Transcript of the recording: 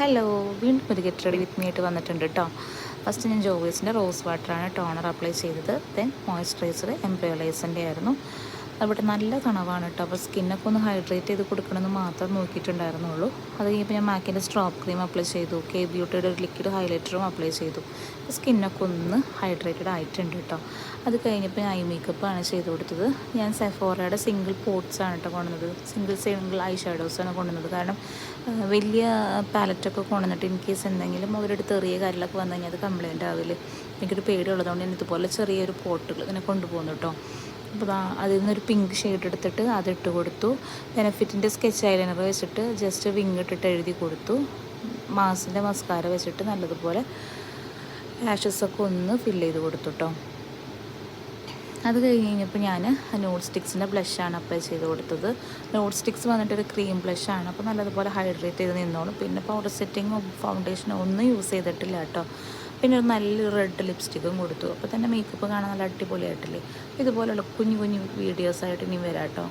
Hello, വീണ്ടും ഒരു get ready with me ആയിട്ട് വന്നിട്ടുണ്ട് കേട്ടോ. ഫസ്റ്റ് ഞാൻ ജോവേസിൻ്റെ റോസ് വാട്ടറാണ് ടോണർ അപ്ലൈ ചെയ്തത്. ദെൻ മോയ്സ്ചറൈസർ എംബ്രിയോലൈസിൻ്റെ ആയിരുന്നു. അവിടെ നല്ല തണവാണ് കേട്ടോ. അപ്പോൾ സ്കിന്നൊക്കെ ഒന്ന് ഹൈഡ്രേറ്റ് ചെയ്ത് കൊടുക്കണമെന്ന് മാത്രം നോക്കിയിട്ടുണ്ടായിരുന്നുള്ളൂ. അത് കഴിഞ്ഞപ്പോൾ ഞാൻ മാക്കിൻ്റെ സ്ട്രോപ്പ് ക്രീം അപ്ലൈ ചെയ്തു. കെ ബ്യൂട്ടിയുടെ ഒരു ലിക്വിഡ് ഹൈലൈറ്ററും അപ്ലൈ ചെയ്തു. സ്കിന്നൊക്കെ ഒന്ന് ഹൈഡ്രേറ്റഡ് ആയിട്ടുണ്ട് കേട്ടോ. അത് കഴിഞ്ഞപ്പോൾ ഞാൻ ഐ മേക്കപ്പാണ് ചെയ്ത് കൊടുത്തത്. ഞാൻ സെഫോറയുടെ സിംഗിൾ പോട്ട്സാണ് കേട്ടോ കൊണ്ടുവന്നത്. സിംഗിൾ ഐ ഷാഡോസാണ് കൊണ്ടുവന്നത്. കാരണം വലിയ പാലറ്റൊക്കെ കൊണ്ടുവന്നിട്ട് ഇൻ കേസ് എന്തെങ്കിലും അവരുടെ ചെറിയ കാര്യങ്ങളൊക്കെ വന്നു കഴിഞ്ഞാൽ അത് കംപ്ലയിൻ്റ് ആവില്ല. എനിക്കൊരു പേടിയുള്ളതുകൊണ്ട് ഞാൻ ഇതുപോലെ ചെറിയൊരു പോട്ടുകൾ ഇങ്ങനെ കൊണ്ടുപോകുന്നു കേട്ടോ. അപ്പോൾ അതിൽ നിന്നൊരു പിങ്ക് ഷെയ്ഡ് എടുത്തിട്ട് അതിട്ട് കൊടുത്തു. ബെനഫിറ്റിൻ്റെ സ്കെച്ച് ഐലൈനർ വെച്ചിട്ട് ജസ്റ്റ് വിങ് ഇട്ടിട്ട് എഴുതി കൊടുത്തു. മാസിൻ്റെ മസ്കാര വെച്ചിട്ട് നല്ലതുപോലെ ലാഷസൊക്കെ ഒന്ന് ഫില്ല് ചെയ്ത് കൊടുത്തു കേട്ടോ. അത് കഴിഞ്ഞപ്പോൾ ഞാൻ നോട്ട് സ്റ്റിക്സിൻ്റെ ബ്ലഷാണ് അപ്ലൈ ചെയ്ത് കൊടുത്തത്. നോട്ട് സ്റ്റിക്സ് വന്നിട്ടൊരു ക്രീം ബ്ലഷാണ്. അപ്പോൾ നല്ലതുപോലെ ഹൈഡ്രേറ്റ് ചെയ്ത് നിന്നോളും. പിന്നെ പൗഡർ സെറ്റിങ്ങോ ഫൗണ്ടേഷനോ ഒന്നും യൂസ് ചെയ്തിട്ടില്ല കേട്ടോ. പിന്നെ ഒരു നല്ലൊരു റെഡ് ലിപ്സ്റ്റിക്കും കൊടുത്തു. അപ്പോൾ തന്നെ മേക്കപ്പ് കാണാൻ നല്ല അടിപൊളിയായിട്ടില്ലേ. ഇതുപോലുള്ള കുഞ്ഞു കുഞ്ഞു വീഡിയോസായിട്ട് ഇനി വരാം കേട്ടോ.